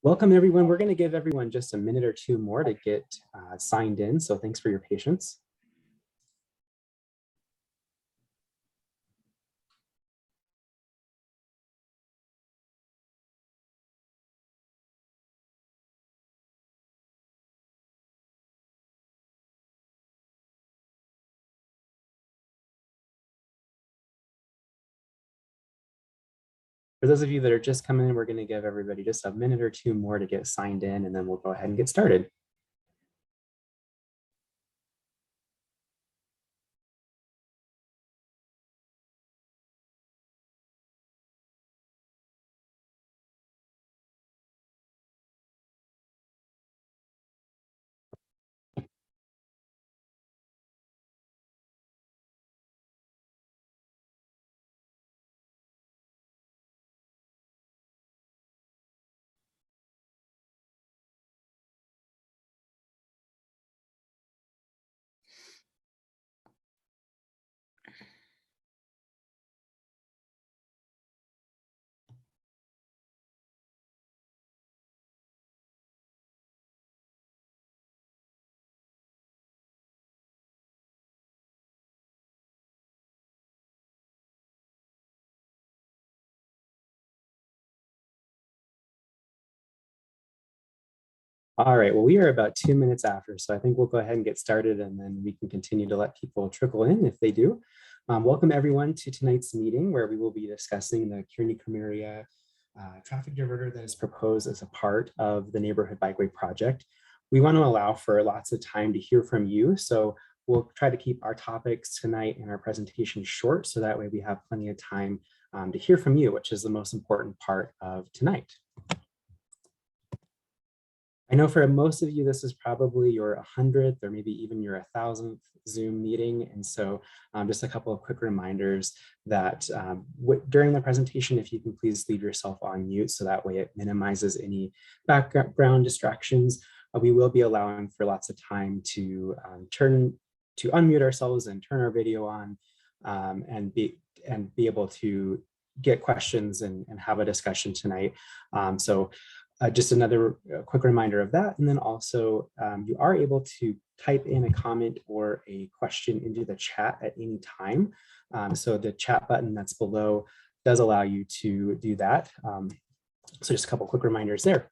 Welcome everyone. We're going to give everyone just a minute or two more to get signed in. So thanks for your patience. For those of you that are just coming in, we're going to give everybody just a minute or two more to get signed in, and then we'll go ahead and get started. All right, well, we are about 2 minutes after, so I think we'll go ahead and get started, and then we can continue to let people trickle in if they do. Welcome everyone to tonight's meeting, where we will be discussing the Kearney Krameria traffic diverter that is proposed as a part of the Neighborhood Bikeway project. We want to allow for lots of time to hear from you, so we'll try to keep our topics tonight and our presentation short, so that way we have plenty of time to hear from you, which is the most important part of tonight. I know for most of you, this is probably your 100th or maybe even your 1,000th Zoom meeting. And so just a couple of quick reminders that during the presentation, if you can please leave yourself on mute, so that way it minimizes any background distractions. We will be allowing for lots of time to unmute ourselves and turn our video on and be able to get questions and have a discussion tonight. Just another quick reminder of that. And then also you are able to type in a comment or a question into the chat at any time. So the chat button that's below does allow you to do that. So just a couple quick reminders there.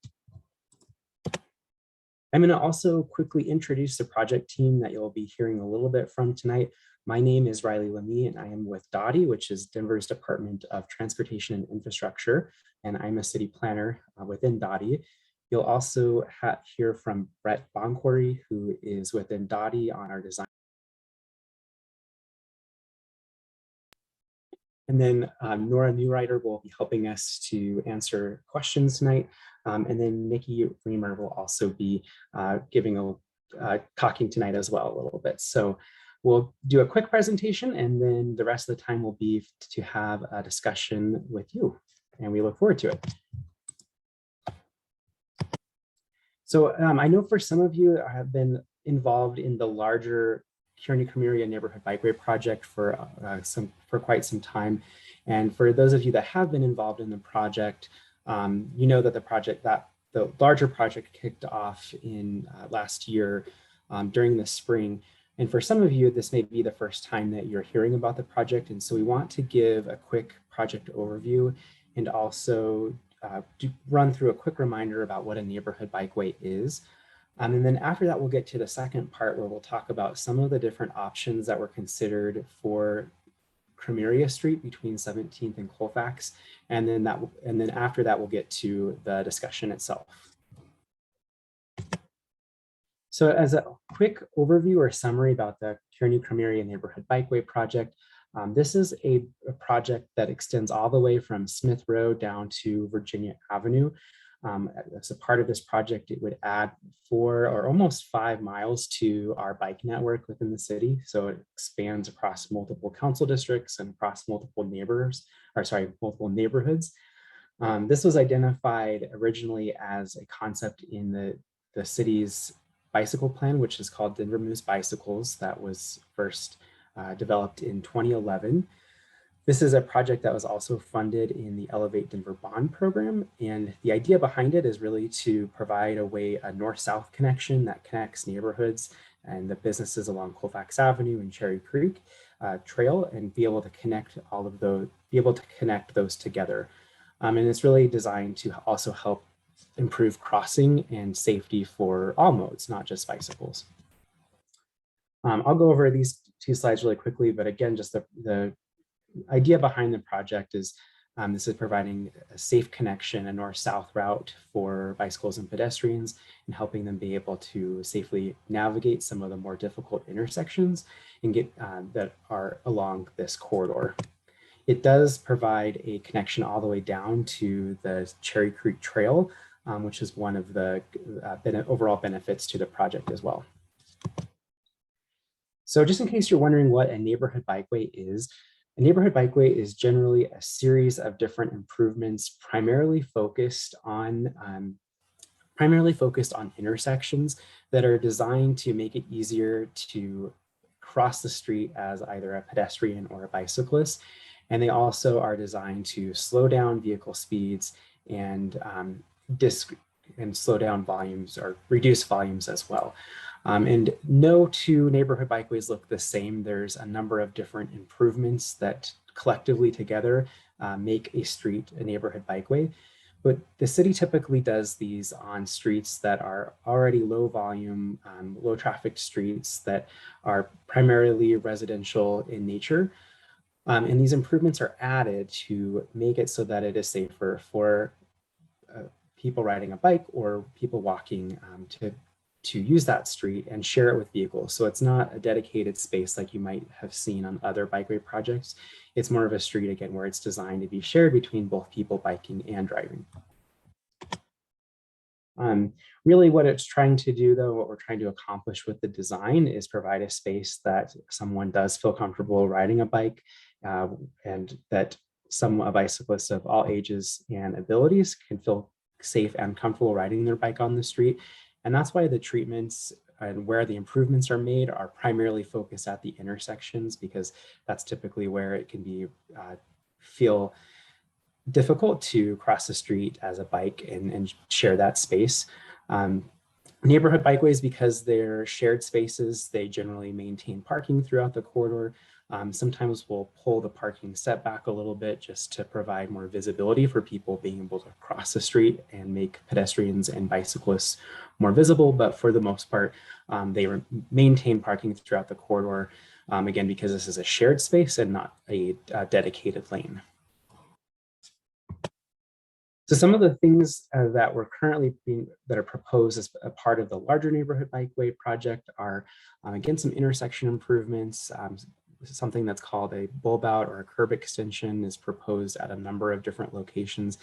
I'm going to also quickly introduce the project team that you'll be hearing a little bit from tonight. My name is Riley Lemie, and I am with DOTI, which is Denver's Department of Transportation and Infrastructure, and I'm a city planner within DOTI. You'll also hear from Brett Boncory, who is within DOTI on our design. And then Nora Newrider will be helping us to answer questions tonight. And then Nikki Reamer will also be talking tonight as well a little bit. So we'll do a quick presentation, and then the rest of the time will be to have a discussion with you, and we look forward to it. So I know for some of you have been involved in the larger Kearney Krameria Neighborhood Bikeway project for quite some time. And for those of you that have been involved in the project, you know that the larger project kicked off in last year during the spring. And for some of you, this may be the first time that you're hearing about the project. And so we want to give a quick project overview and also run through a quick reminder about what a neighborhood bikeway is. And then after that, we'll get to the second part where we'll talk about some of the different options that were considered for Krameria Street between 17th and Colfax. And then after that, we'll get to the discussion itself. So as a quick overview or summary about the Kearney Krameria Neighborhood Bikeway project, this is a project that extends all the way from Smith Road down to Virginia Avenue. As a part of this project, it would add 4 or almost 5 miles to our bike network within the city. So it expands across multiple council districts and across multiple neighborhoods. This was identified originally as a concept in the city's bicycle plan, which is called Denver Moves Bicycles, that was first developed in 2011. This is a project that was also funded in the Elevate Denver Bond program. And the idea behind it is really to provide a north-south connection that connects neighborhoods and the businesses along Colfax Avenue and Cherry Creek Trail, and be able to connect those together. And it's really designed to also help improve crossing and safety for all modes, not just bicycles. I'll go over these two slides really quickly, but again, just the idea behind the project is this is providing a safe connection, a north-south route for bicycles and pedestrians, and helping them be able to safely navigate some of the more difficult intersections and get that are along this corridor. It does provide a connection all the way down to the Cherry Creek Trail, which is one of the overall benefits to the project as well. So just in case you're wondering what a neighborhood bikeway is, a neighborhood bikeway is generally a series of different improvements primarily focused on intersections that are designed to make it easier to cross the street as either a pedestrian or a bicyclist. And they also are designed to slow down vehicle speeds and slow down volumes or reduce volumes as well. And no two neighborhood bikeways look the same. There's a number of different improvements that collectively together make a neighborhood bikeway. But the city typically does these on streets that are already low volume, low traffic streets that are primarily residential in nature. And these improvements are added to make it so that it is safer for people riding a bike or people walking to use that street and share it with vehicles. So it's not a dedicated space like you might have seen on other bikeway projects. It's more of a street, again, where it's designed to be shared between both people biking and driving. Really what it's trying to do, though, what we're trying to accomplish with the design is provide a space that someone does feel comfortable riding a bike, and that a bicyclist of all ages and abilities can feel safe and comfortable riding their bike on the street. And that's why the treatments and where the improvements are made are primarily focused at the intersections, because that's typically where it can be feel difficult to cross the street as a bike and share that space. Neighborhood bikeways, because they're shared spaces, they generally maintain parking throughout the corridor. Sometimes we'll pull the parking setback a little bit just to provide more visibility for people being able to cross the street and make pedestrians and bicyclists more visible. But for the most part, they maintain parking throughout the corridor, again, because this is a shared space and not a dedicated lane. So some of the things that are proposed as a part of the larger neighborhood bikeway project are, again, some intersection improvements. Something that's called a bulb out or a curb extension is proposed at a number of different locations.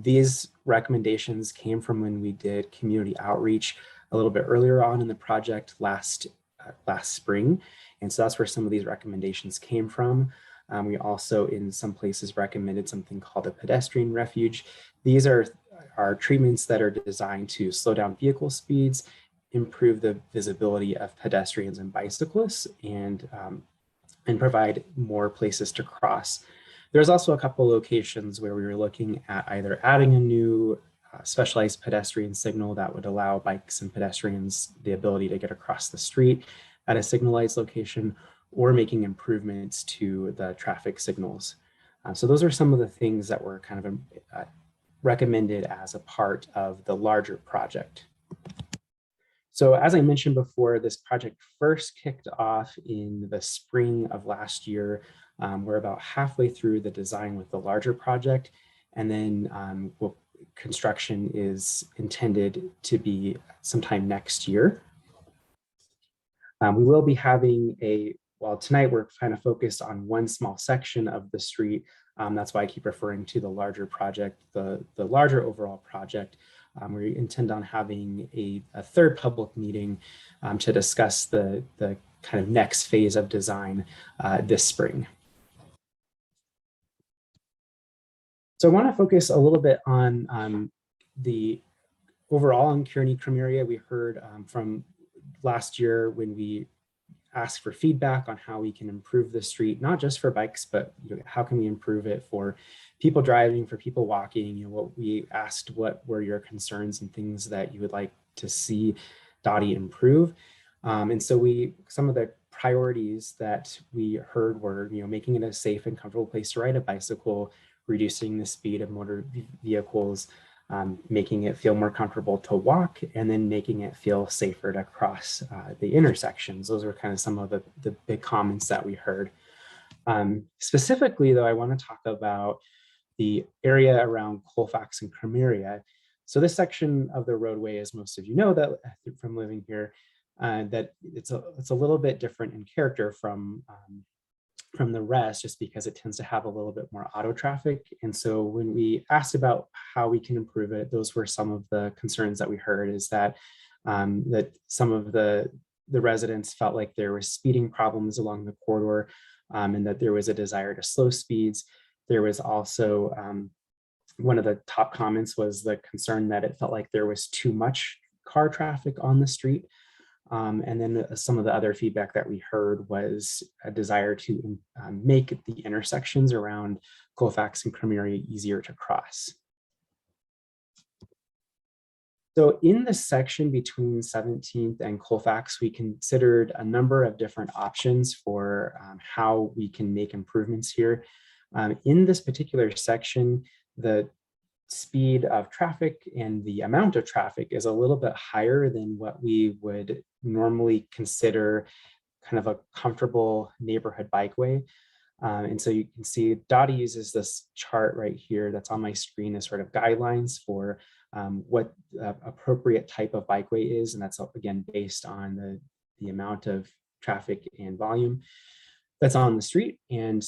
These recommendations came from when we did community outreach a little bit earlier on in the project last spring. And so that's where some of these recommendations came from. We also, in some places, recommended something called a pedestrian refuge. These are treatments that are designed to slow down vehicle speeds, improve the visibility of pedestrians and bicyclists, and provide more places to cross. There's also a couple locations where we were looking at either adding a new specialized pedestrian signal that would allow bikes and pedestrians the ability to get across the street at a signalized location, or making improvements to the traffic signals. So those are some of the things that were kind of recommended as a part of the larger project. So as I mentioned before, this project first kicked off in the spring of last year. We're about halfway through the design with the larger project, and then construction is intended to be sometime next year. We will be having tonight we're kind of focused on one small section of the street. That's why I keep referring to the larger project, the larger overall project. We intend on having a third public meeting to discuss the kind of next phase of design this spring. So I want to focus a little bit on the overall in Kearney, Krameria. We heard from last year when we ask for feedback on how we can improve the street, not just for bikes, but how can we improve it for people driving, for people walking. What we asked, what were your concerns and things that you would like to see Dottie improve. And so some of the priorities that we heard were, making it a safe and comfortable place to ride a bicycle, reducing the speed of motor vehicles, making it feel more comfortable to walk, and then making it feel safer to cross the intersections. Those were kind of some of the big comments that we heard. Specifically, though, I want to talk about the area around Colfax and Krameria. So this section of the roadway, as most of you know that from living here, that it's a little bit different in character from the rest, just because it tends to have a little bit more auto traffic. And so when we asked about how we can improve it, those were some of the concerns that we heard, is that that some of the residents felt like there were speeding problems along the corridor, and that there was a desire to slow speeds. There was also one of the top comments was the concern that it felt like there was too much car traffic on the street. And then some of the other feedback that we heard was a desire to make the intersections around Colfax and Krameria easier to cross. So in the section between 17th and Colfax, we considered a number of different options for how we can make improvements here. In this particular section, the speed of traffic and the amount of traffic is a little bit higher than what we would normally consider kind of a comfortable neighborhood bikeway. And so you can see Dottie uses this chart right here that's on my screen as sort of guidelines for what appropriate type of bikeway is. And that's, again, based on the amount of traffic and volume that's on the street. And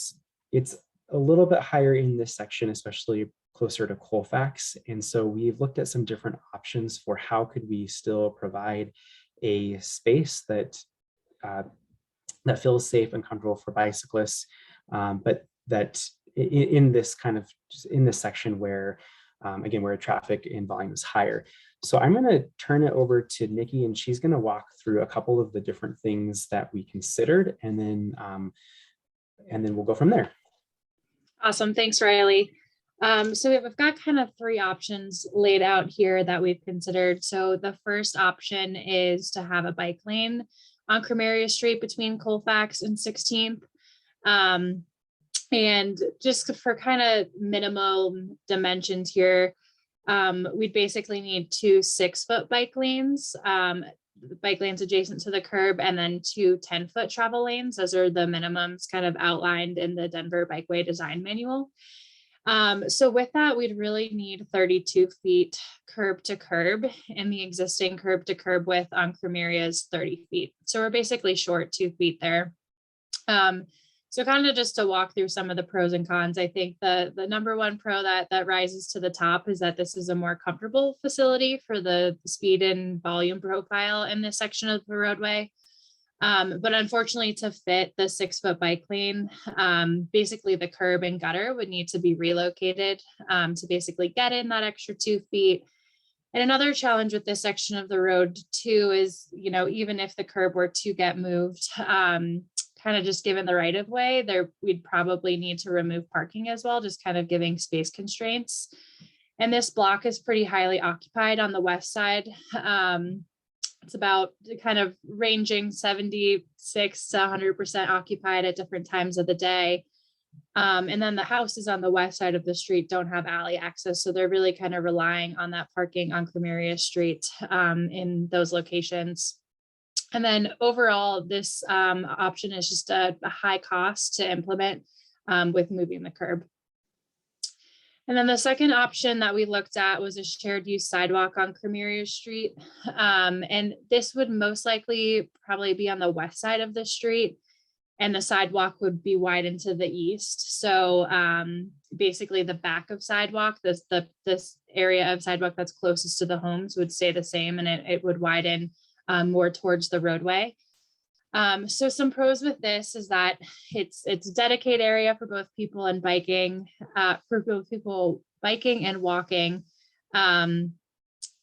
it's a little bit higher in this section, especially closer to Colfax. And so we've looked at some different options for how could we still provide a space that feels safe and comfortable for bicyclists, but that in this section where, again, where traffic and volume is higher. So I'm going to turn it over to Nikki, and she's going to walk through a couple of the different things that we considered, and then we'll go from there. Awesome. Thanks, Riley. So we've got kind of three options laid out here that we've considered. So the first option is to have a bike lane on Krameria Street between Colfax and 16th. And just for kind of minimal dimensions here, we'd basically need 2 6-foot bike lanes adjacent to the curb, and then 2 10-foot travel lanes. Those are the minimums kind of outlined in the Denver Bikeway Design Manual. So with that, we'd really need 32 feet curb to curb, and the existing curb to curb width on Krameria is 30 feet. So we're basically short 2 feet there. So kind of just to walk through some of the pros and cons, I think the number one pro that rises to the top is that this is a more comfortable facility for the speed and volume profile in this section of the roadway. But unfortunately, to fit the 6-foot bike lane, basically the curb and gutter would need to be relocated to basically get in that extra 2 feet. And another challenge with this section of the road too is, even if the curb were to get moved, kind of just given the right of way there, we'd probably need to remove parking as well, just kind of giving space constraints. And this block is pretty highly occupied on the west side. It's about kind of ranging 76 to 100% occupied at different times of the day. And then the houses on the west side of the street don't have alley access. So they're really kind of relying on that parking on Krameria Street in those locations. And then overall, this option is just a high cost to implement with moving the curb. And then the second option that we looked at was a shared use sidewalk on Krameria Street. And this would most likely probably be on the west side of the street, and the sidewalk would be widened to the east. So basically the back of sidewalk, this area of sidewalk that's closest to the homes would stay the same, and it would widen more towards the roadway. So some pros with this is that it's a dedicated area for both people and biking, for both people biking and walking.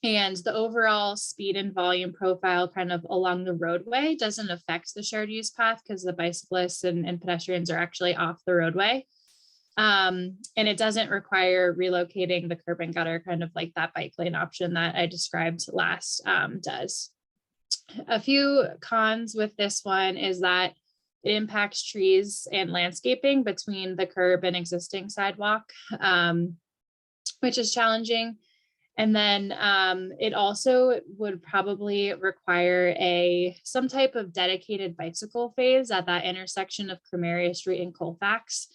And the overall speed and volume profile kind of along the roadway doesn't affect the shared use path because the bicyclists and pedestrians are actually off the roadway. And it doesn't require relocating the curb and gutter, kind of like that bike lane option that I described last does. A few cons with this one is that it impacts trees and landscaping between the curb and existing sidewalk, which is challenging. And then it also would probably require some type of dedicated bicycle phase at that intersection of Krameria Street and Colfax,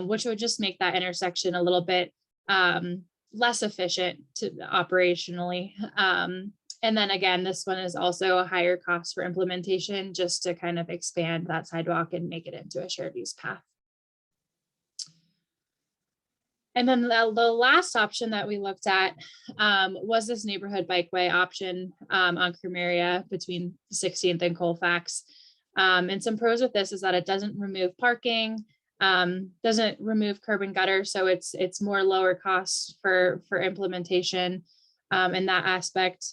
which would just make that intersection a little bit less efficient operationally. And then again, this one is also a higher cost for implementation just to kind of expand that sidewalk and make it into a shared use path. And then the last option that we looked at was this neighborhood bikeway option on Krameria between 16th and Colfax. And some pros with this is that it doesn't remove parking, doesn't remove curb and gutter, so it's more lower cost for implementation in that aspect.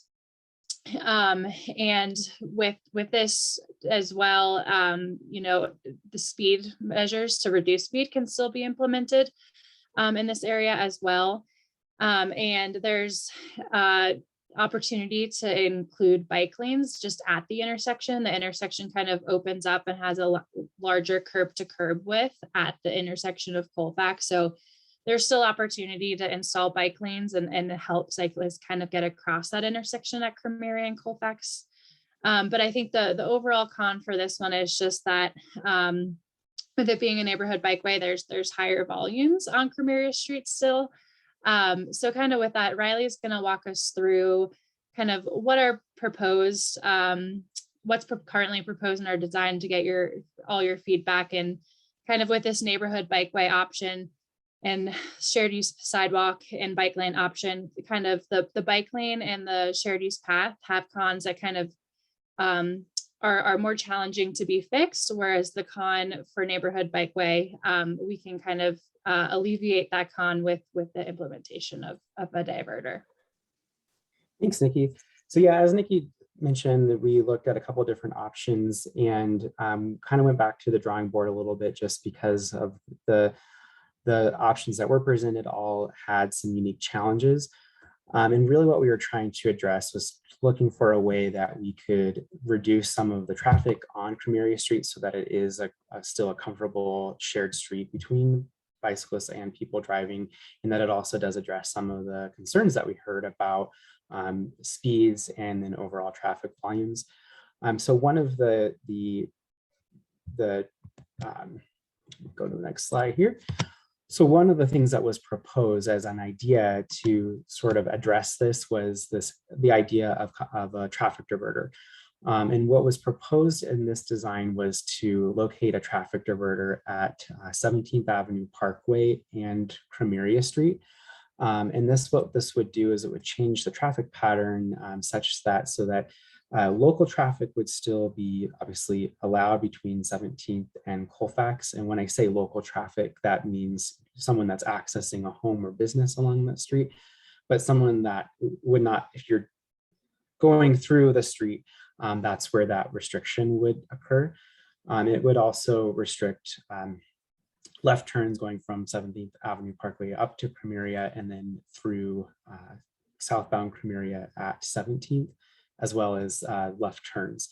And with this as well, the speed measures to reduce speed can still be implemented in this area as well. And there's opportunity to include bike lanes just at the intersection. The intersection kind of opens up and has a larger curb to curb width at the intersection of Colfax. So there's still opportunity to install bike lanes and help cyclists kind of get across that intersection at Krameria and Colfax. But I think the overall con for this one is just that with it being a neighborhood bikeway, there's higher volumes on Krameria Street still. So kind of with that, Riley's going to walk us through kind of what are proposed, what's currently proposed in our design to get all your feedback, and kind of with this neighborhood bikeway option and shared use sidewalk and bike lane option, kind of the bike lane and the shared use path have cons that kind of are more challenging to be fixed, whereas the con for neighborhood bikeway, we can kind of alleviate that con with the implementation of a diverter. Thanks, Nikki. So yeah, as Nikki mentioned, we looked at a couple of different options and kind of went back to the drawing board a little bit just because of the options that were presented all had some unique challenges. And really what we were trying to address was looking for a way that we could reduce some of the traffic on Krameria Street so that it is still a comfortable shared street between bicyclists and people driving, and that it also does address some of the concerns that we heard about speeds and then overall traffic volumes. So one of the go to the next slide here. So one of the things that was proposed as an idea to sort of address this was the idea of a traffic diverter. And what was proposed in this design was to locate a traffic diverter at 17th Avenue Parkway and Krameria Street. And what this would do is it would change the traffic pattern such that local traffic would still be obviously allowed between 17th and Colfax. And when I say local traffic, that means someone that's accessing a home or business along that street, but someone that would not, if you're going through the street, that's where that restriction would occur. It would also restrict left turns going from 17th Avenue Parkway up to Krameria and then through southbound Krameria at 17th, as well as left turns.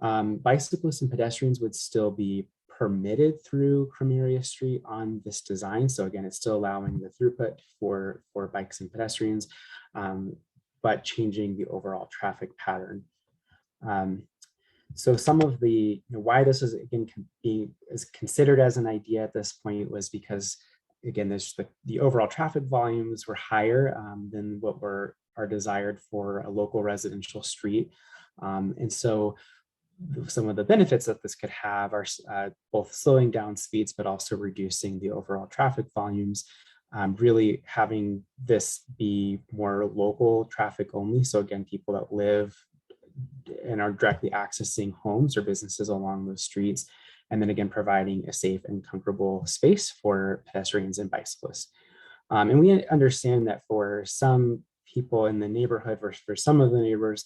Bicyclists and pedestrians would still be permitted through Krameria Street on this design. So again, it's still allowing the throughput for bikes and pedestrians, but changing the overall traffic pattern. So some of the why this is again is considered as an idea at this point was because again, the overall traffic volumes were higher than what are desired for a local residential street. And so some of the benefits that this could have are both slowing down speeds, but also reducing the overall traffic volumes, really having this be more local traffic only. So again, people that live and are directly accessing homes or businesses along those streets, and then again, providing a safe and comfortable space for pedestrians and bicyclists. And we understand that for some people in the neighborhood, for some of the neighbors,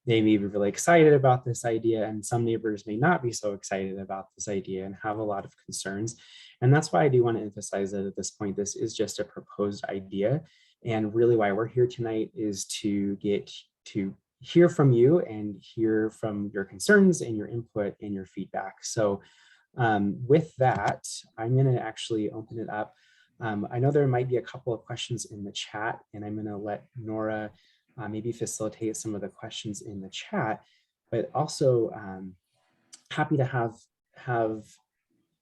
they may be really excited about this idea, and some neighbors may not be so excited about this idea and have a lot of concerns. And that's why I do want to emphasize that at this point, this is just a proposed idea. And really why we're here tonight is to get to hear from you and hear from your concerns and your input and your feedback. So with that, I'm going to actually open it up. I know there might be a couple of questions in the chat, and I'm going to let Nora maybe facilitate some of the questions in the chat, but also happy to have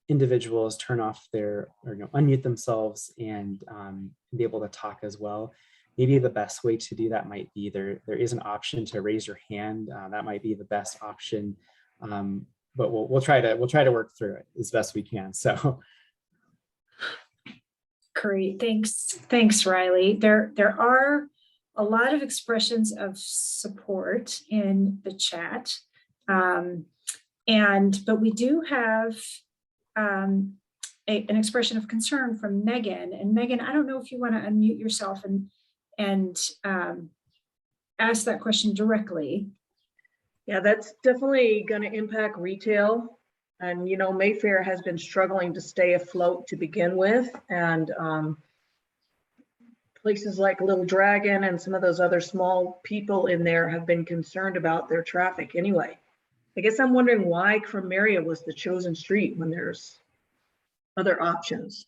individuals turn off their, or unmute themselves and be able to talk as well. Maybe the best way to do that might be there is an option to raise your hand. That might be the best option, but we'll try to work through it as best we can. So. Great, thanks, Riley. There are a lot of expressions of support in the chat, but we do have an expression of concern from Megan. And Megan, I don't know if you want to unmute yourself and ask that question directly. Yeah, that's definitely going to impact retail. And, you know, Mayfair has been struggling to stay afloat to begin with. And places like Little Dragon and some of those other small people in there have been concerned about their traffic anyway. I guess I'm wondering why Krameria was the chosen street when there's other options.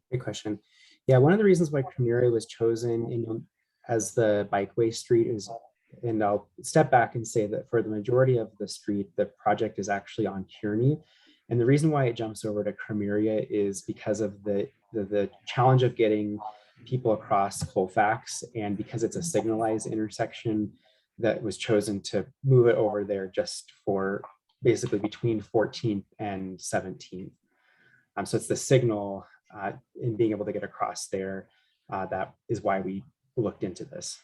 Great question. Yeah, one of the reasons why Kearney was chosen as the bikeway street is, and I'll step back and say that for the majority of the street, the project is actually on Kearney. And the reason why it jumps over to Krameria is because of the challenge of getting people across Colfax, and because it's a signalized intersection that was chosen to move it over there just for basically between 14th and 17th. So it's the signal in being able to get across there. That is why we looked into this.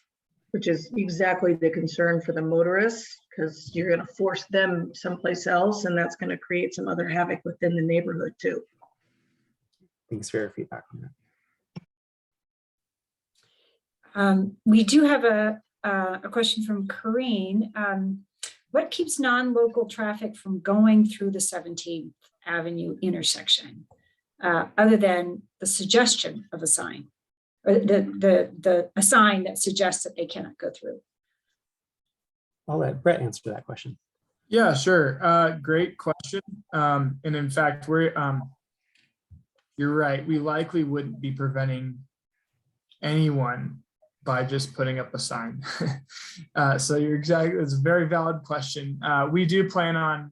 Which is exactly the concern for the motorists, because you're going to force them someplace else, and that's going to create some other havoc within the neighborhood too. Thanks for your feedback on that. We do have a question from Corinne. What keeps non-local traffic from going through the 17th Avenue intersection, other than the suggestion of a sign? A sign that suggests that they cannot go through? I'll let Brett answer that question. Yeah, sure. Great question. And in fact, you're right. We likely wouldn't be preventing anyone by just putting up a sign. So it's a very valid question. We do plan on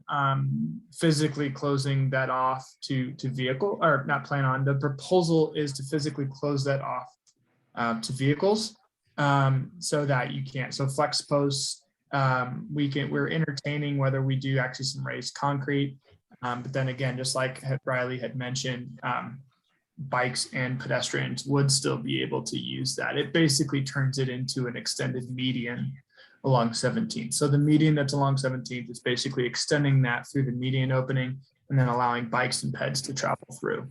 physically closing that off to vehicle, or not plan on, the proposal is to physically close that off to vehicles, so that you can't. So flex posts, we're entertaining whether we do actually some raised concrete, but then again, just like Riley had mentioned, bikes and pedestrians would still be able to use that. It basically turns it into an extended median along 17th. So the median that's along 17th is basically extending that through the median opening and then allowing bikes and peds to travel through.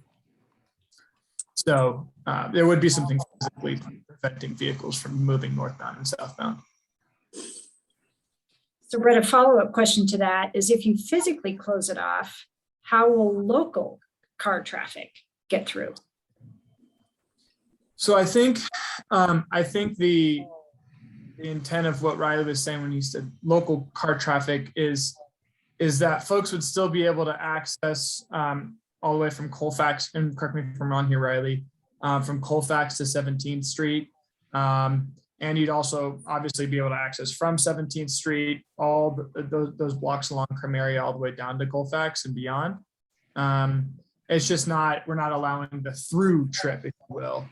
So there would be something physically preventing vehicles from moving northbound and southbound. So Brett, a follow-up question to that is, if you physically close it off, how will local car traffic get through? So I think the intent of what Riley was saying when he said local car traffic is that folks would still be able to access all the way from Colfax, and correct me if I'm wrong here, Riley, from Colfax to 17th Street. And you'd also obviously be able to access from 17th Street, all those blocks along Krameria all the way down to Colfax and beyond. It's just we're not allowing the through trip, if you will,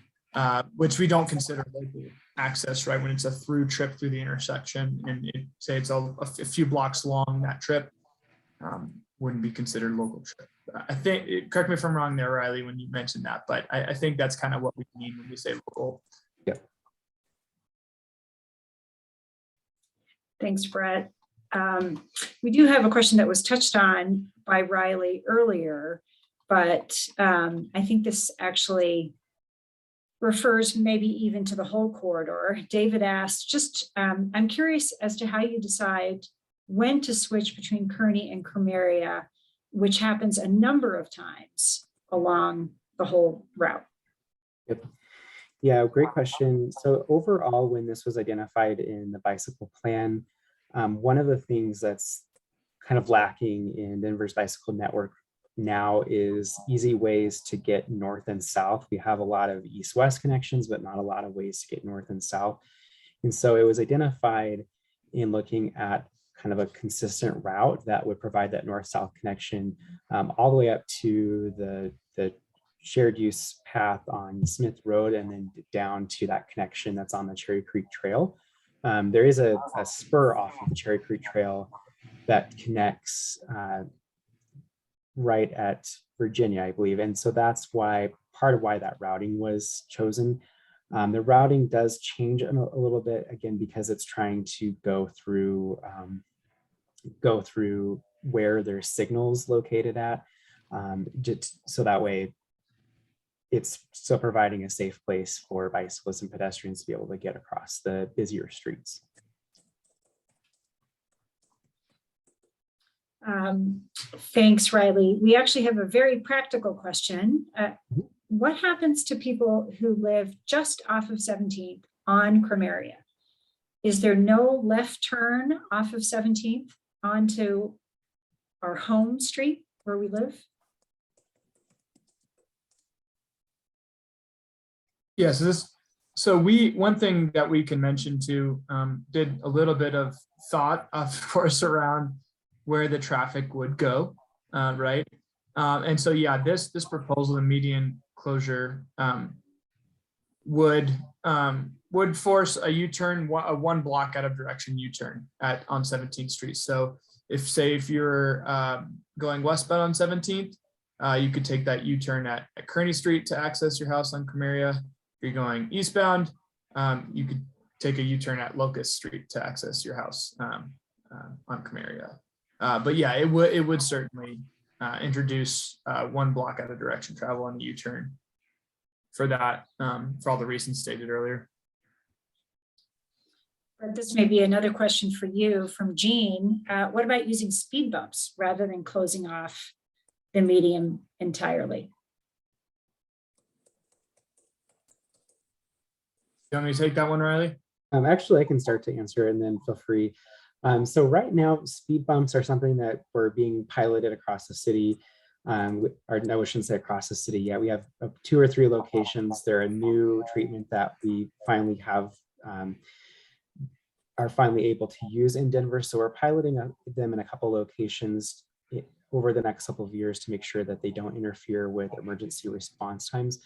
which we don't consider local access, right? When it's a through trip through the intersection and say it's a few blocks long, that trip wouldn't be considered local trip. I think, correct me if I'm wrong there, Riley, when you mentioned that, but I think that's kind of what we mean when we say local. Yeah. Thanks, Brett. We do have a question that was touched on by Riley earlier, but I think this actually refers maybe even to the whole corridor. David asked, I'm curious as to how you decide when to switch between Kearney and Krameria, which happens a number of times along the whole route. Yep. Yeah, great question. So overall, when this was identified in the bicycle plan, one of the things that's kind of lacking in Denver's bicycle network now is easy ways to get north and south. We have a lot of east-west connections, but not a lot of ways to get north and south. And so it was identified in looking at kind of a consistent route that would provide that north-south connection all the way up to the shared use path on Smith Road and then down to that connection that's on the Cherry Creek Trail. There is a spur off of the Cherry Creek Trail that connects right at Virginia, I believe. And so that's why part of why that routing was chosen. The routing does change a little bit, again, because it's trying to go through where there's signals located at, just so that way it's still providing a safe place for bicyclists and pedestrians to be able to get across the busier streets. Thanks, Riley. We actually have a very practical question. What happens to people who live just off of 17th on Krameria? Is there no left turn off of 17th onto our home street where we live? Yeah, one thing that we can mention too, did a little bit of thought, of course, around where the traffic would go, right? And so, yeah, this proposal, the median closure, would force a U-turn, a one block out of direction U-turn on 17th Street. So if you're going westbound on 17th, you could take that U-turn at Kearney Street to access your house on Krameria. If you're going eastbound, you could take a U-turn at Locust Street to access your house on Krameria. But yeah, it would certainly introduce one block out of direction travel on the U-turn for that, for all the reasons stated earlier. But this may be another question for you from Jean. What about using speed bumps rather than closing off the median entirely? You want me to take that one, Riley? Actually, I can start to answer and then feel free. So right now, speed bumps are something that we're being piloted across the city. No, I shouldn't say across the city yet. We have 2 or 3 locations. They're a new treatment that we finally have, are finally able to use in Denver. So we're piloting them in a couple locations over the next couple of years to make sure that they don't interfere with emergency response times.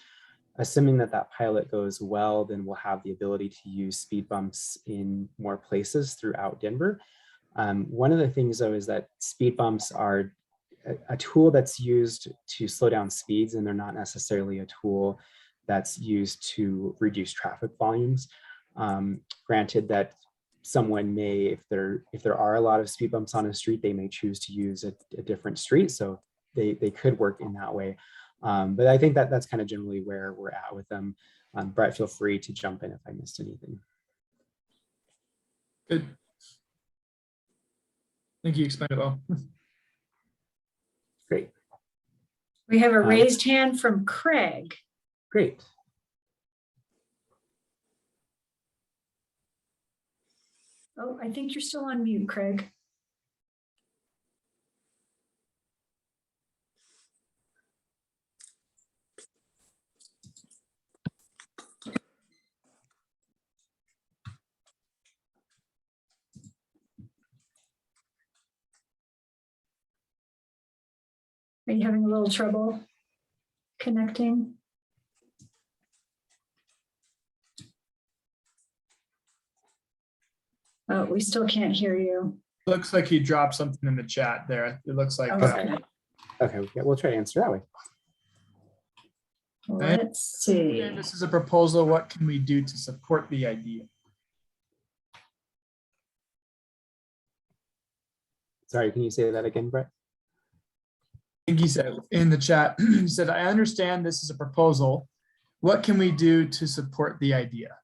Assuming that that pilot goes well, then we'll have the ability to use speed bumps in more places throughout Denver. One of the things, though, is that speed bumps are a tool that's used to slow down speeds, and they're not necessarily a tool that's used to reduce traffic volumes. Granted that someone may, if there are a lot of speed bumps on a street, they may choose to use a different street, so they could work in that way. But I think that's kind of generally where we're at with them. Brett, feel free to jump in if I missed anything. Good. I think you explained it well. Great. We have a raised hand from Craig. Great. Oh, I think you're still on mute, Craig. Are you having a little trouble connecting? Oh, we still can't hear you. Looks like he dropped something in the chat there. It looks like. Okay. Okay, yeah, we'll try to answer that way. Let's see. And this is a proposal. What can we do to support the idea? Sorry, can you say that again, Brett? I think he said in the chat, he said, I understand this is a proposal. what can we do to support the idea?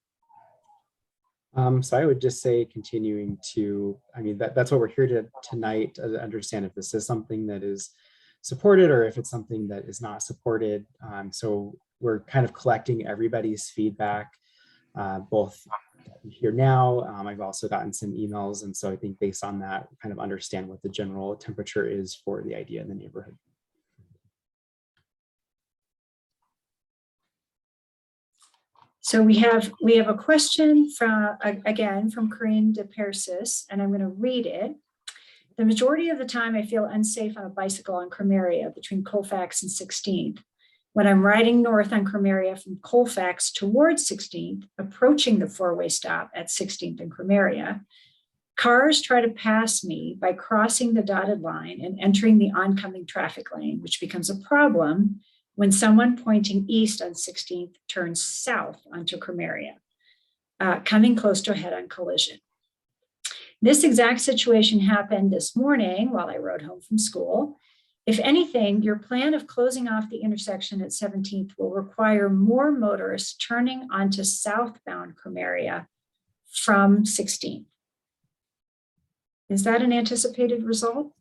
So I would just say continuing to, I mean, that's what we're here to tonight, to understand if this is something that is supported or if it's something that is not supported. So we're kind of collecting everybody's feedback, both here now. I've also gotten some emails. And so I think based on that, kind of understand what the general temperature is for the idea in the neighborhood. So we have a question from, again, from Corinne de Persis, and I'm going to read it. The majority of the time I feel unsafe on a bicycle on Krameria between Colfax and 16th. When I'm riding north on Krameria from Colfax towards 16th, approaching the four-way stop at 16th and Krameria, cars try to pass me by crossing the dotted line and entering the oncoming traffic lane, which becomes a problem when someone pointing east on 16th turns south onto Krameria, coming close to a head-on collision. This exact situation happened this morning while I rode home from school. If anything, your plan of closing off the intersection at 17th will require more motorists turning onto southbound Krameria from 16th. Is that an anticipated result?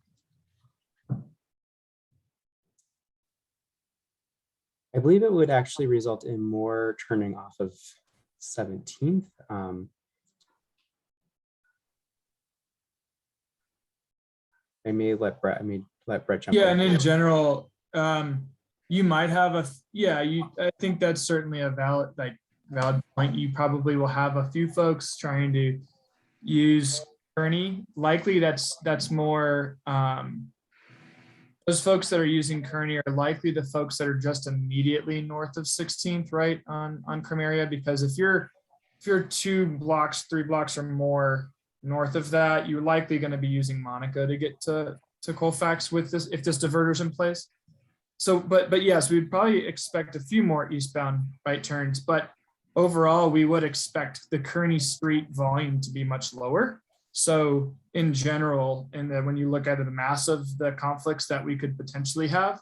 I believe it would actually result in more turning off of 17th. I may let Brett jump Yeah, in. and in general, you might have I think that's certainly a valid point. You probably will have a few folks trying to use Kearney. Likely that's more, those folks that are using Kearney are likely the folks that are just immediately north of 16th, right, on Krameria, because if you're 2 blocks, 3 blocks or more north of that, you're likely going to be using Monica to get to Colfax with this, if this diverter's in place. So, but yes, we'd probably expect a few more eastbound right turns, but overall, we would expect the Kearney Street volume to be much lower. So in general, and then when you look at the mass of the conflicts that we could potentially have,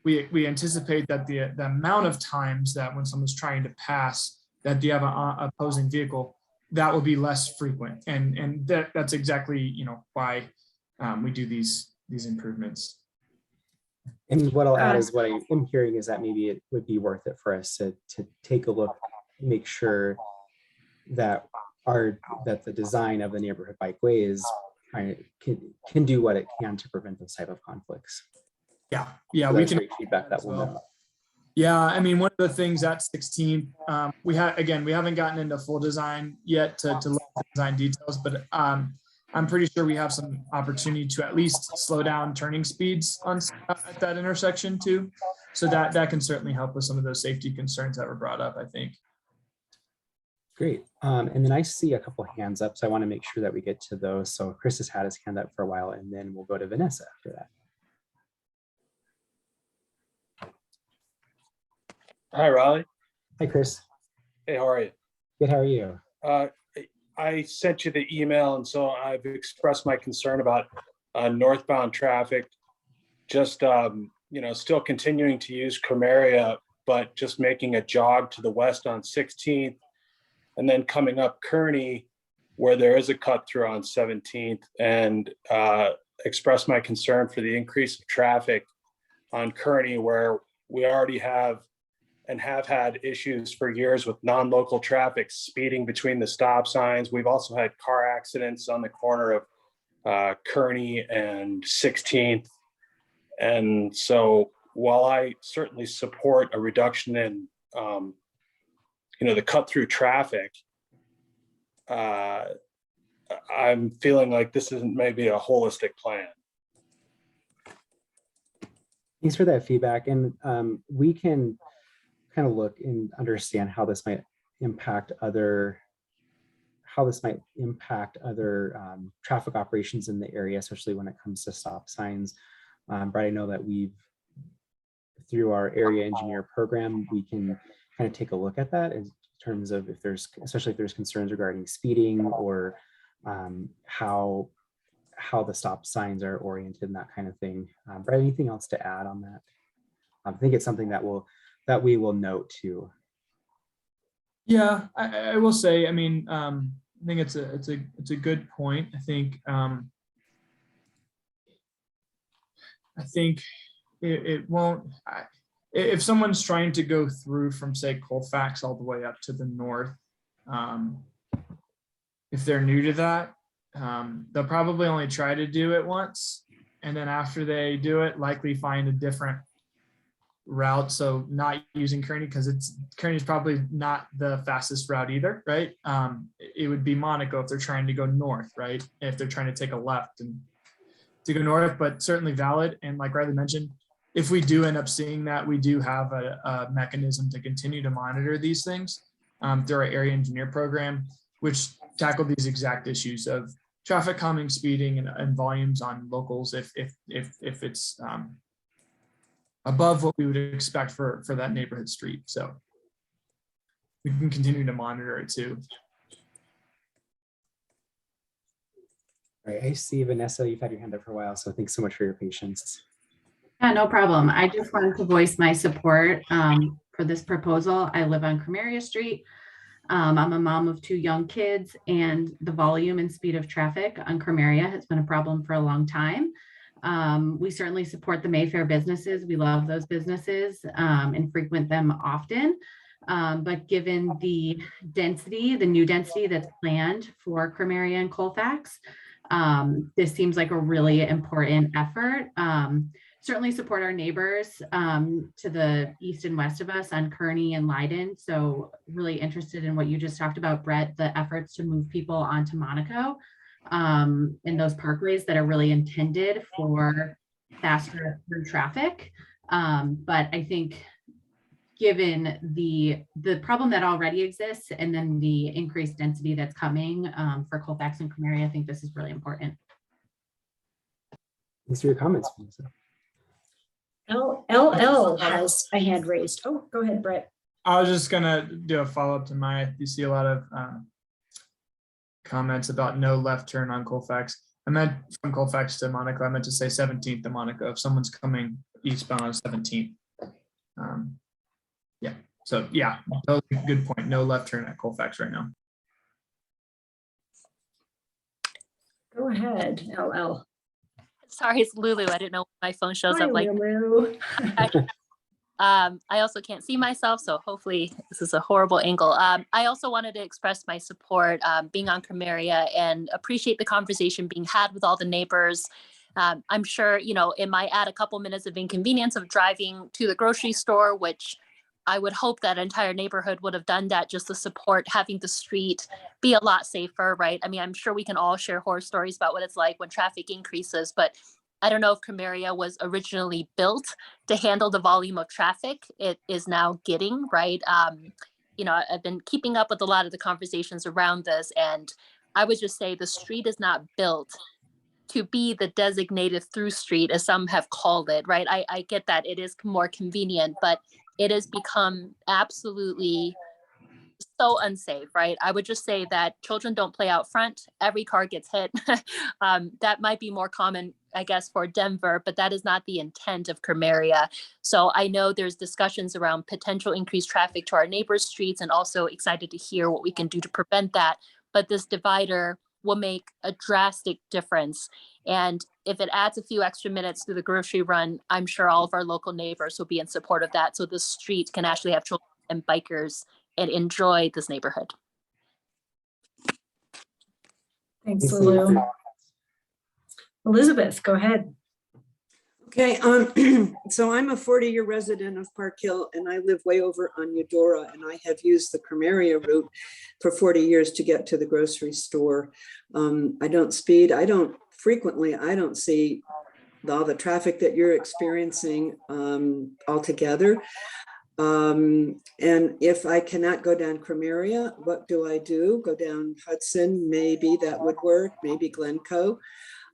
we anticipate that the amount of times that when someone's trying to pass that you have an opposing vehicle, that will be less frequent. And that's exactly, why we do these improvements. And what I'll add is what I am hearing is that maybe it would be worth it for us to take a look, make sure that the design of the neighborhood bikeways can do what it can to prevent those type of conflicts. Yeah, So we that's can great feedback that we'll know. Yeah, I mean, one of the things at 16, we haven't gotten into full design yet to look at the design details, but I'm pretty sure we have some opportunity to at least slow down turning speeds at that intersection too. So that can certainly help with some of those safety concerns that were brought up, I think. Great. And then I see a couple hands up, so I want to make sure that we get to those. So Chris has had his hand up for a while, and then we'll go to Vanessa after that. Hi, Riley. Hi, Chris. Hey, how are you? Good. How are you? I sent you the email, and so I've expressed my concern about northbound traffic. Just still continuing to use Krameria, but just making a jog to the west on 16th, and then coming up Kearney, where there is a cut through on 17th, and express my concern for the increase of traffic on Kearney, where we already have and have had issues for years with non-local traffic speeding between the stop signs. We've also had car accidents on the corner of Kearney and 16th. And so while I certainly support a reduction in, the cut through traffic, I'm feeling like this isn't maybe a holistic plan. Thanks for that feedback. And we can kind of look and understand how this might impact other traffic operations in the area, especially when it comes to stop signs. But I know that through our area engineer program, we can kind of take a look at that in terms of especially if there's concerns regarding speeding or how the stop signs are oriented and that kind of thing. But anything else to add on that? I think it's something that that we will note too. Yeah, I will say, I mean, I think it's a good point. I think it won't, if someone's trying to go through from, say, Colfax all the way up to the north, if they're new to that, they'll probably only try to do it once. And then after they do it, likely find a different route. So not using Kearney, because Kearney is probably not the fastest route either, right? It would be Monaco if they're trying to go north, right? If they're trying to take a left and to go north, but certainly valid. And like Riley mentioned, if we do end up seeing that, we do have a mechanism to continue to monitor these things through our area engineer program, which tackle these exact issues of traffic calming, speeding, and volumes on locals if it's above what we would expect for that neighborhood street. So we can continue to monitor it too. All right, I see, Vanessa, you've had your hand up for a while, so thanks so much for your patience. Yeah, no problem. I just wanted to voice my support for this proposal. I live on Krameria Street. I'm a mom of 2 young kids, and the volume and speed of traffic on Krameria has been a problem for a long time. We certainly support the Mayfair businesses. We love those businesses and frequent them often. But given the density, the new density that's planned for Krameria and Colfax, this seems like a really important effort. Certainly support our neighbors to the east and west of us on Kearney and Leiden. So really interested in what you just talked about, Brett, the efforts to move people onto Monaco in those parkways that are really intended for faster through traffic. But I think given the problem that already exists and then the increased density that's coming for Colfax and Krameria, I think this is really important. Thanks for your comments, Vanessa. LL has a hand raised. Oh, go ahead, Brett. I was just gonna do a follow-up to Maya. You see a lot of comments about no left turn on Colfax. I meant from Colfax to Monaco. I meant to say 17th to Monaco. If someone's coming eastbound on 17th. Yeah, so yeah, good point. No left turn at Colfax right now. Go ahead, LL. Sorry, it's Lulu. I didn't know my phone shows Hi, up like Lulu. I also can't see myself, so hopefully this is a horrible angle. I also wanted to express my support being on Krameria and appreciate the conversation being had with all the neighbors. I'm sure, you know, it might add a couple minutes of inconvenience of driving to the grocery store, which I would hope that entire neighborhood would have done that just to support having the street be a lot safer, right? I mean, I'm sure we can all share horror stories about what it's like when traffic increases, but I don't know if Krameria was originally built to handle the volume of traffic it is now getting, right? You know, I've been keeping up with a lot of the conversations around this, and I would just say the street is not built to be the designated through street, as some have called it, right? I get that it is more convenient, but it has become absolutely so unsafe, right? I would just say that children don't play out front. Every car gets hit. That might be more common, I guess, for Denver, but that is not the intent of Krameria. So I know there's discussions around potential increased traffic to our neighbors' streets, and also excited to hear what we can do to prevent that. But this divider will make a drastic difference. And if it adds a few extra minutes to the grocery run, I'm sure all of our local neighbors will be in support of that. So the street can actually have children and bikers and enjoy this neighborhood. Thanks, Lulu. Elizabeth, go ahead. Okay, so I'm a 40-year resident of Park Hill, and I live way over on Eudora, and I have used the Krameria route for 40 years to get to the grocery store. I don't speed, I don't see all the traffic that you're experiencing altogether. And if I cannot go down Krameria, what do I do? Go down Hudson, maybe that would work, maybe Glencoe.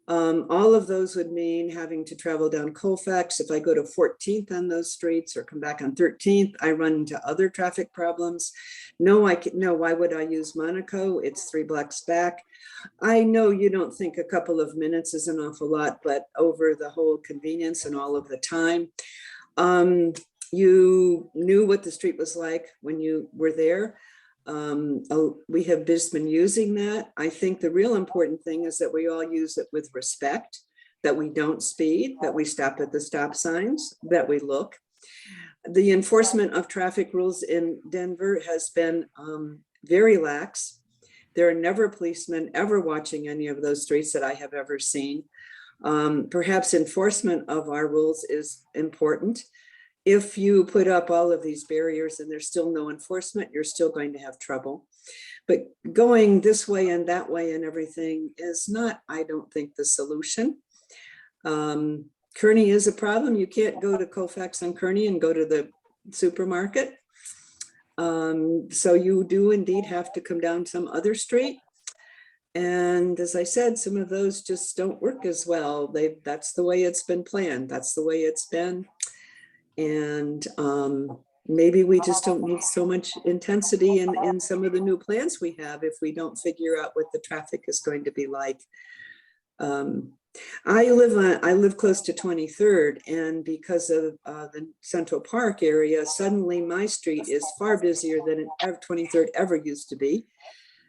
All of those would mean having to travel down Colfax. If I go to 14th on those streets or come back on 13th, I run into other traffic problems. No, why would I use Monaco? It's 3 blocks back. I know you don't think a couple of minutes is an awful lot, but over the whole convenience and all of the time, You knew what the street was like when you were there. We have just been using that. I think the real important thing is that we all use it with respect, that we don't speed, that we stop at the stop signs, that we look. The enforcement of traffic rules in Denver has been very lax. There are never policemen ever watching any of those streets that I have ever seen. Perhaps enforcement of our rules is important. If you put up all of these barriers and there's still no enforcement, you're still going to have trouble. But going this way and that way and everything is not, I don't think, the solution. Kearney is a problem. You can't go to Colfax on Kearney and go to the supermarket. So you do indeed have to come down some other street. And as I said, some of those just don't work as well. That's the way it's been planned. That's the way it's been. And maybe we just don't need so much intensity in some of the new plans we have if we don't figure out what the traffic is going to be like. I live close to 23rd, and because of the Central Park area, suddenly my street is far busier than 23rd ever used to be.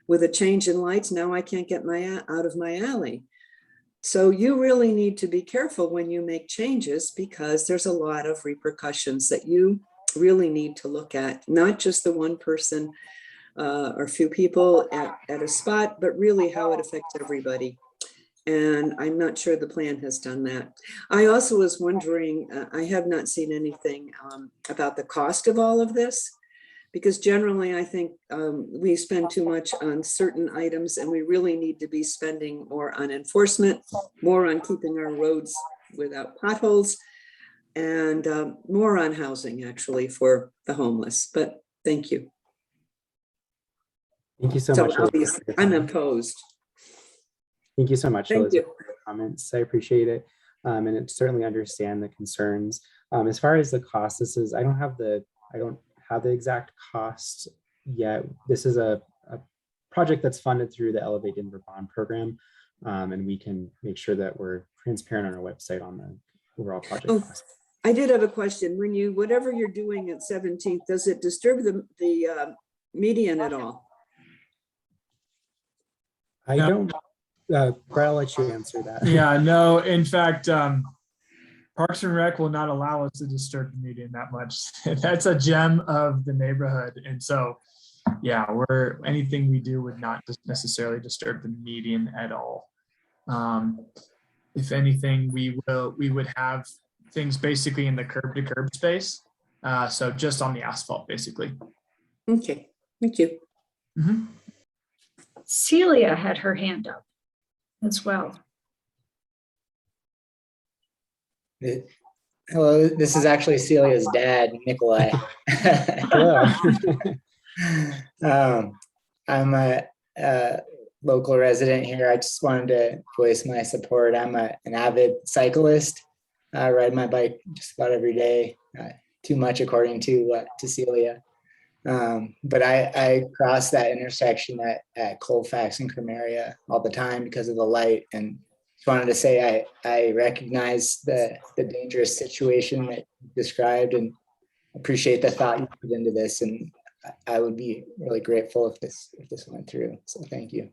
With a change in lights, now I can't get out of my alley. So you really need to be careful when you make changes, because there's a lot of repercussions that you really need to look at, not just the one person or few people at a spot, but really how it affects everybody. And I'm not sure the plan has done that. I also was wondering, I have not seen anything about the cost of all of this, because generally I think we spend too much on certain items and we really need to be spending more on enforcement, more on keeping our roads without potholes, and more on housing actually for the homeless. But thank you. Thank you so So much. obviously, I'm opposed. Thank you so much, Thank Elizabeth, you. for your comments. I appreciate it. And I certainly understand the concerns. As far as the cost, I don't have the exact cost yet. This is a project that's funded through the Elevate Denver Bond Program. And we can make sure that we're transparent on our website on the overall project cost. I did have a question. Whatever you're doing at 17th, does it disturb the median at all? I don't, Brett, I'll let you answer that. Yeah, no, in fact, Parks and Rec will not allow us to disturb the median that much. That's a gem of the neighborhood. And so, yeah, anything we do would not necessarily disturb the median at all. If anything, we would have things basically in the curb to curb space. So just on the asphalt, basically. Okay, thank you. Mm-hmm. Celia had her hand up as well. Hello, this is actually Celia's dad, Nikolai. Hello. I'm a local resident here. I just wanted to voice my support. I'm an avid cyclist. I ride my bike just about every day, too much according to Celia. But I cross that intersection at Colfax and Krameria all the time because of the light. And just wanted to say I recognize the dangerous situation that you described and appreciate the thought you put into this. And I would be really grateful if this went through. So thank you.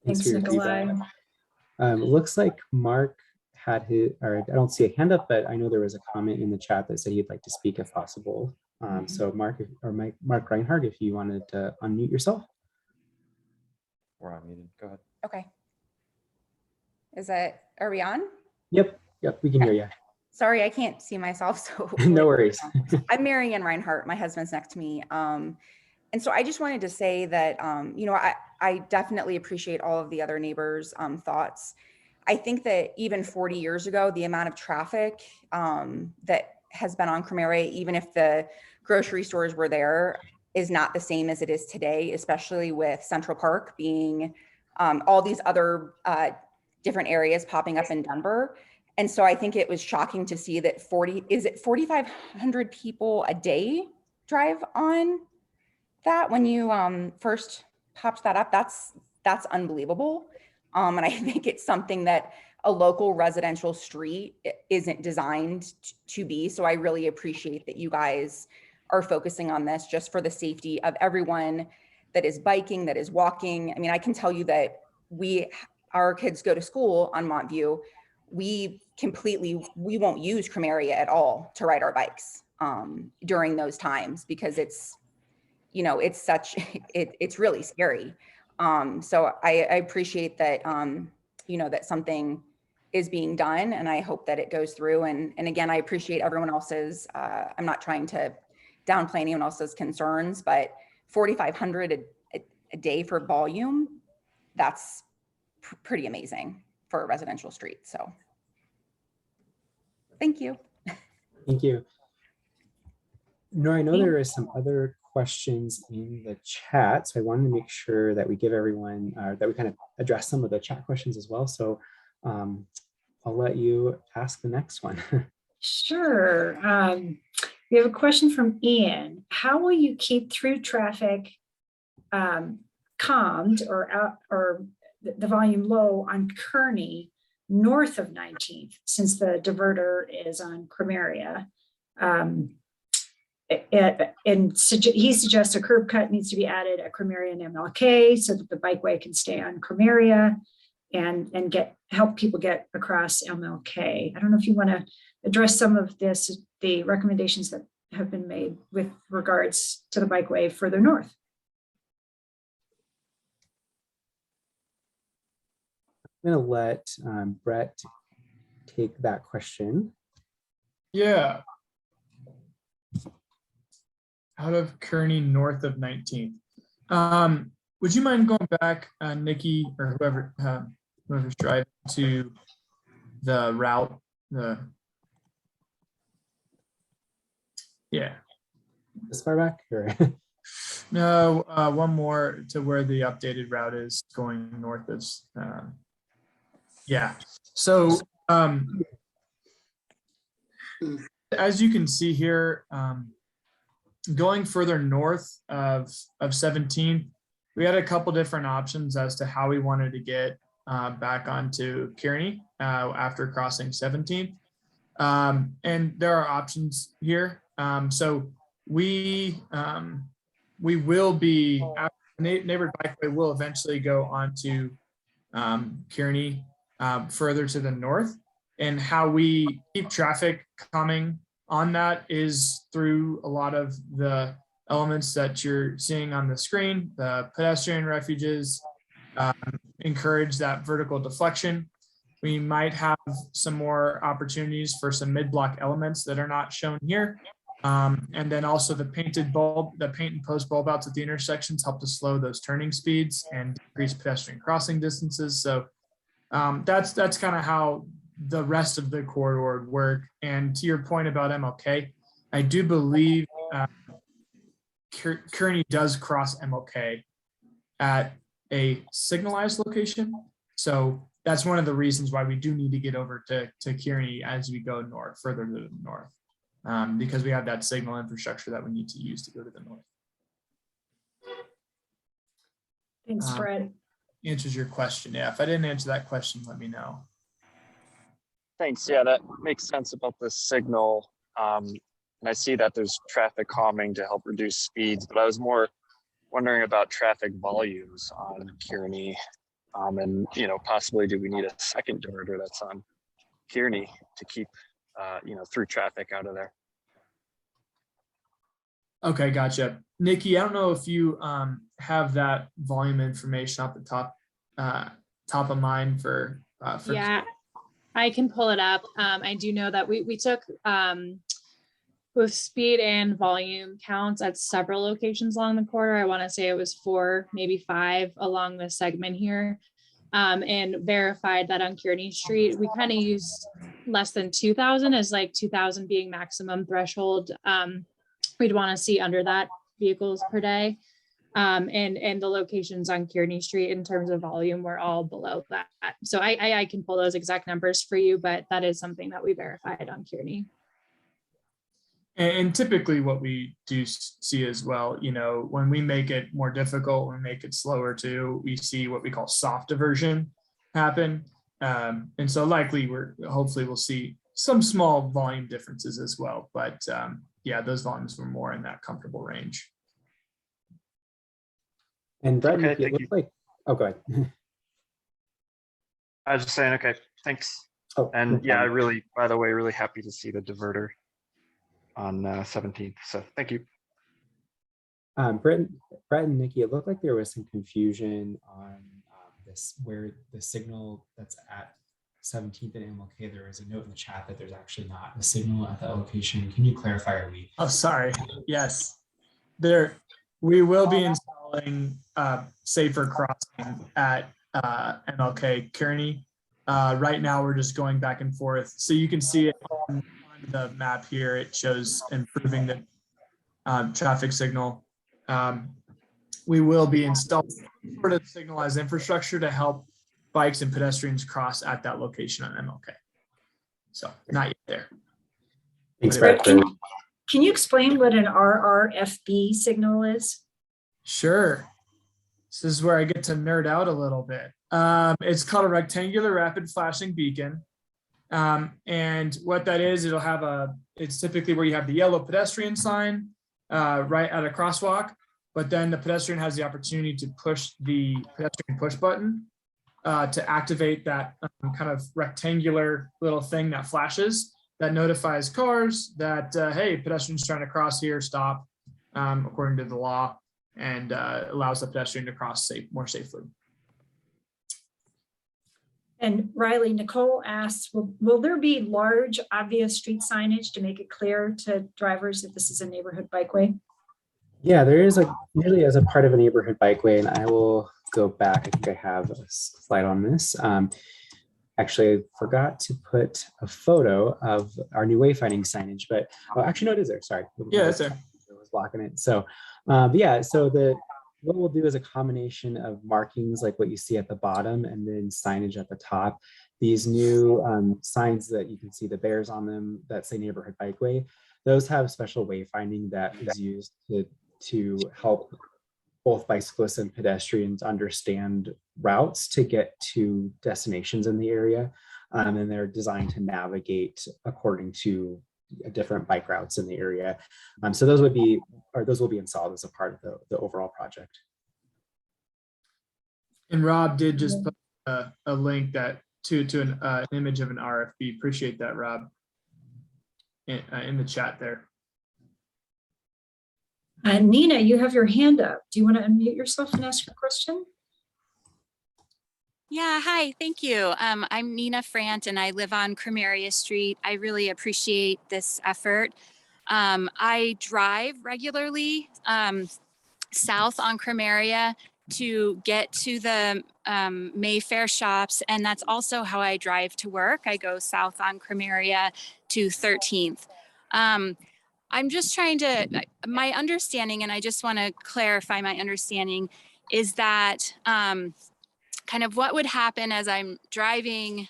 Thanks, for your Nikolai. feedback. It looks like Mark had I don't see a hand up, but I know there was a comment in the chat that said he'd like to speak if possible. So Mark Reinhardt, if you wanted to unmute yourself. We're unmuted. Go ahead. Okay. Are we on? Yep, we can hear you. Sorry, I can't see myself. So No worries. I'm Marianne Reinhardt. My husband's next to me. And so I just wanted to say that, I definitely appreciate all of the other neighbors' thoughts. I think that even 40 years ago, the amount of traffic that has been on Krameria, even if the grocery stores were there, is not the same as it is today, especially with Central Park being all these other different areas popping up in Denver. And so I think it was shocking to see that 4,500 people a day drive on that. When you first popped that up, that's unbelievable. And I think it's something that a local residential street isn't designed to be. So I really appreciate that you guys are focusing on this just for the safety of everyone that is biking, that is walking. I mean, I can tell you that our kids go to school on Montview. We won't use Krameria at all to ride our bikes during those times because it's really scary. So I appreciate that, that something is being done, and I hope that it goes through. And again, I appreciate everyone else's, I'm not trying to downplay anyone else's concerns, but 4,500 a day for volume, that's pretty amazing for a residential street. So thank you. Thank you. No, I know there is some other questions in the chat, so I wanted to make sure that we give everyone, that we kind of address some of the chat questions as well. So I'll let you ask the next one. Sure. We have a question from Ian. How will you keep through traffic calmed or the volume low on Kearney north of 19th, since the diverter is on Krameria? He suggests a curb cut needs to be added at Krameria and MLK so that the bikeway can stay on Krameria and help people get across MLK. I don't know if you want to address some of the recommendations that have been made with regards to the bikeway further north. I'm going to let Brett take that question. Yeah. Out of Kearney, north of 19th. Would you mind going back, Nikki, or whoever's driving, to the route? Yeah. This far back? Or? No, one more to where the updated route is going north is. Yeah. So as you can see here, going further north of 17th, we had a couple different options as to how we wanted to get back onto Kearney after crossing 17th. And there are options here. So we will be, Neighborhood Bikeway will eventually go onto Kearney further to the north. And how we keep traffic coming on that is through a lot of the elements that you're seeing on the screen. The pedestrian refuges encourage that vertical deflection. We might have some more opportunities for some mid-block elements that are not shown here. And then also the paint and post bulb outs at the intersections help to slow those turning speeds and decrease pedestrian crossing distances. So that's kind of how the rest of the corridor would work. And to your point about MLK, I do believe Kearney does cross MLK at a signalized location. So that's one of the reasons why we do need to get over to Kearney as we go north, further to the north, because we have that signal infrastructure that we need to use to go to the north. Thanks, Fred. Answers your question. Yeah, if I didn't answer that question, let me know. Thanks. Yeah, that makes sense about the signal. And I see that there's traffic calming to help reduce speeds, but I was more wondering about traffic volumes on Kearney. And, possibly do we need a second diverter that's on Kearney to keep, through traffic out of there? Okay, gotcha. Nikki, I don't know if you have that volume information off the top of mind for yeah, I can pull it up. I do know that we took both speed and volume counts at several locations along the corridor. I want to say it was 4, maybe 5 along the segment here, and verified that on Kearney Street, we kind of used less than 2,000 as like 2,000 being maximum threshold. We'd want to see under that vehicles per day. And the locations on Kearney Street in terms of volume were all below that. So I can pull those exact numbers for you, but that is something that we verified on Kearney. And typically what we do see as well, when we make it more difficult, when we make it slower too, we see what we call soft diversion happen. And so likely hopefully we'll see some small volume differences as well. But yeah, those volumes were more in that comfortable range. And Brett, Okay, it thank looks you. like, oh, go ahead. I was just saying, okay, thanks. Oh, no And yeah, problem. by the way, really happy to see the diverter on 17th. So thank you. Brett and Nikki, it looked like there was some confusion on this, where the signal that's at 17th and MLK, there was a note in the chat that there's actually not a signal at that location. Can you clarify, are we? Oh, sorry. Yes, we will be installing safer crossing at MLK Kearney. Right now, we're just going back and forth. So you can see it on the map here. It shows improving the traffic signal. We will be installing sort of signalized infrastructure to help bikes and pedestrians cross at that location on MLK. So not yet there. Thanks, Brett, Brett. can you explain what an RRFB signal is? Sure. This is where I get to nerd out a little bit. It's called a rectangular rapid flashing beacon. And what that is, it's typically where you have the yellow pedestrian sign right at a crosswalk, but then the pedestrian has the opportunity to push the pedestrian push button to activate that kind of rectangular little thing that flashes, that notifies cars that, hey, pedestrians trying to cross here, stop, according to the law, and allows the pedestrian to cross more safely. And Riley, Nicole asks, will there be large, obvious street signage to make it clear to drivers that this is a neighborhood bikeway? Yeah, there is usually as a part of a neighborhood bikeway, and I will go back. I think I have a slide on this. Actually, I forgot to put a photo of our new wayfinding signage, but actually, no, it is there. Sorry. Yeah, it's there. I was blocking it. So, yeah, so what we'll do is a combination of markings like what you see at the bottom and then signage at the top. These new signs that you can see the bears on them that say neighborhood bikeway, those have special wayfinding that is used to help both bicyclists and pedestrians understand routes to get to destinations in the area. And they're designed to navigate according to different bike routes in the area. So those will be installed as a part of the overall project. And Rob did just put a link to an image of an RFB. Appreciate that, Rob, in the chat there. Nina, you have your hand up. Do you want to unmute yourself and ask your question? Yeah, hi, thank you. I'm Nina Frant and I live on Krameria Street. I really appreciate this effort. I drive regularly south on Krameria to get to the Mayfair shops, and that's also how I drive to work. I go south on Krameria to 13th. I'm just trying to, my understanding, and I just want to clarify my understanding, is that kind of what would happen as I'm driving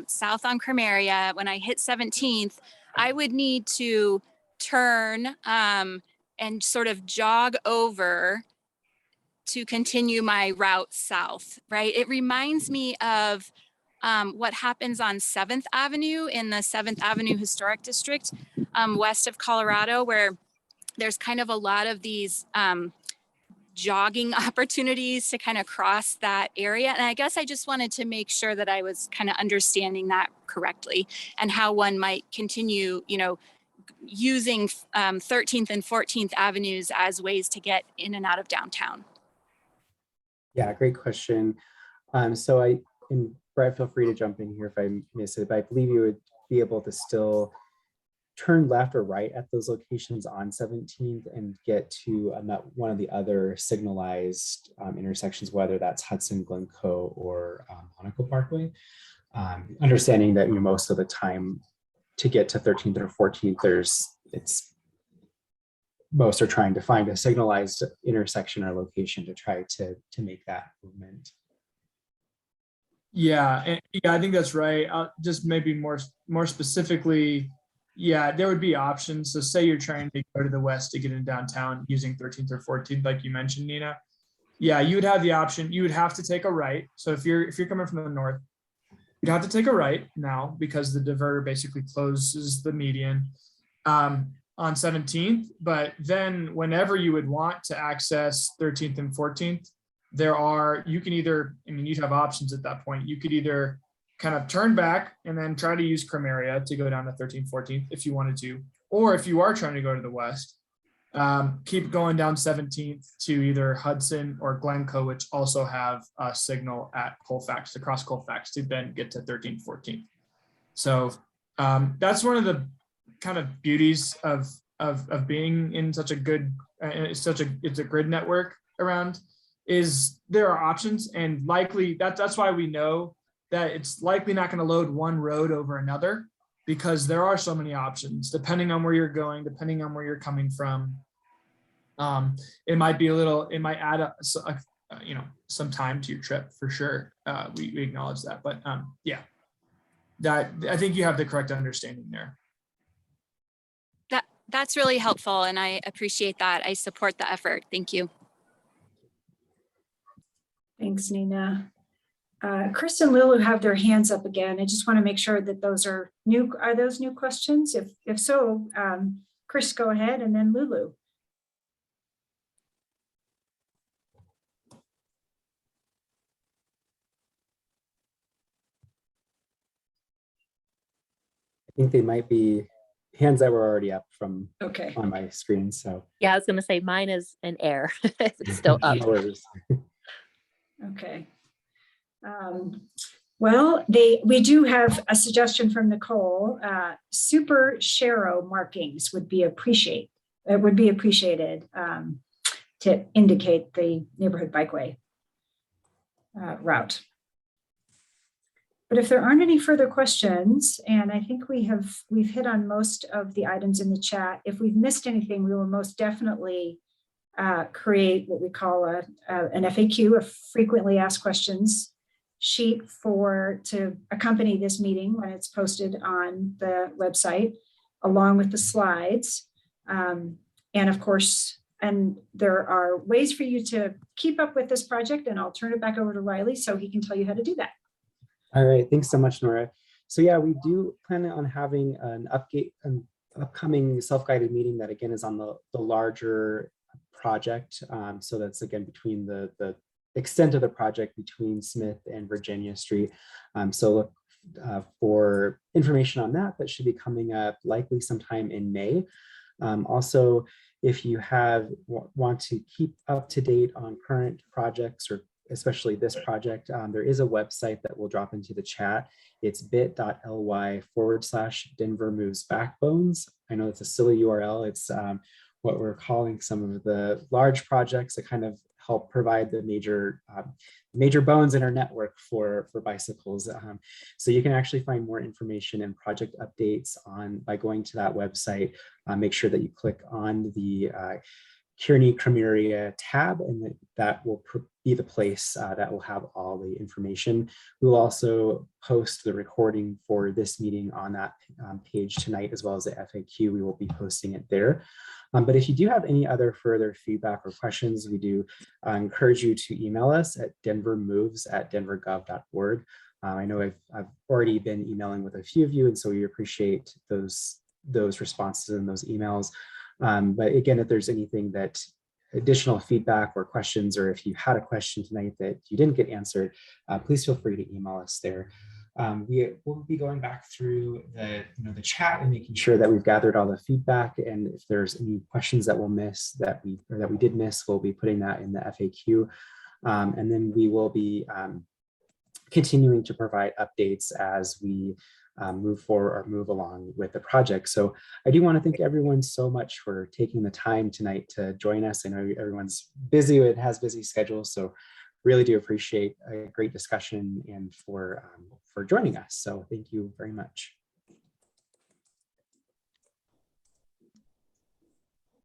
south on Krameria. When I hit 17th, I would need to turn and sort of jog over to continue my route south, right? It reminds me of what happens on 7th Avenue in the 7th Avenue Historic District west of Colorado, where there's kind of a lot of these jogging opportunities to kind of cross that area. And I guess I just wanted to make sure that I was kind of understanding that correctly and how one might continue, using 13th and 14th Avenues as ways to get in and out of downtown. Yeah, great question. And Brett, feel free to jump in here if I miss it, but I believe you would be able to still turn left or right at those locations on 17th and get to one of the other signalized intersections, whether that's Hudson, Glencoe, or Monaco Parkway. Understanding that most of the time to get to 13th or 14th, most are trying to find a signalized intersection or location to try to make that movement. Yeah, I think that's right. Just maybe more specifically, yeah, there would be options. So say you're trying to go to the west to get in downtown using 13th or 14th, like you mentioned, Nina. Yeah, you would have the option. You would have to take a right. So if you're coming from the north, you'd have to take a right now because the diverter basically closes the median on 17th. But then whenever you would want to access 13th and 14th, you can either, I mean, you'd have options at that point. You could either kind of turn back and then try to use Krameria to go down to 13th, 14th if you wanted to, or if you are trying to go to the west, keep going down 17th to either Hudson or Glencoe, which also have a signal at Colfax, across Colfax, to then get to 13th, 14th. So that's one of the kind of beauties of being in such a good, it's a grid network around, is there are options, and likely that's why we know that it's likely not going to load one road over another, because there are so many options depending on where you're going, depending on where you're coming from. It might add up, some time to your trip for sure. We acknowledge that, but yeah, that I think you have the correct understanding there. That's really helpful, and I appreciate that. I support the effort. Thank you. Thanks, Nina. Chris and Lulu have their hands up again. I just want to make sure that those are new. Are those new questions? If so, Chris, go ahead, and then Lulu. I think they might be hands that were already up from on my screen. So yeah, I was going to say mine is an error. It's still up. No worries. Okay. Well, we do have a suggestion from Nicole. Super Sharo markings would be appreciated to indicate the neighborhood bikeway route. But if there aren't any further questions, and I think we've hit on most of the items in the chat. If we've missed anything, we will most definitely create what we call an FAQ, a frequently asked questions sheet to accompany this meeting when it's posted on the website, along with the slides. And of course, there are ways for you to keep up with this project, and I'll turn it back over to Riley so he can tell you how to do that. All right, thanks so much, Nora. So yeah, we do plan on having an upcoming self-guided meeting that again is on the larger project. So that's again between the extent of the project between Smith and Virginia Street. So look for information on that. That should be coming up likely sometime in May. Also, if you want to keep up to date on current projects, or especially this project, there is a website that will drop into the chat. It's bit.ly/Denver Moves Backbones. I know it's a silly URL. It's what we're calling some of the large projects that kind of help provide the major bones in our network for bicycles. So you can actually find more information and project updates by going to that website. Make sure that you click on the Kearney Krameria tab, and that will be the place that will have all the information. We will also post the recording for this meeting on that page tonight, as well as the FAQ. We will be posting it there. But if you do have any other further feedback or questions, we do encourage you to email us at denvermoves@denvergov.org. I know I've already been emailing with a few of you, and so we appreciate those responses and those emails. But again, if there's anything that additional feedback or questions, or if you had a question tonight that you didn't get answered, please feel free to email us there. We will be going back through the chat and making sure that we've gathered all the feedback. And if there's any questions that we'll miss that we did miss, we'll be putting that in the FAQ. And then we will be continuing to provide updates as we move forward or move along with the project. So I do want to thank everyone so much for taking the time tonight to join us. I know everyone's busy, it has busy schedules, so really do appreciate a great discussion and for joining us. So thank you very much.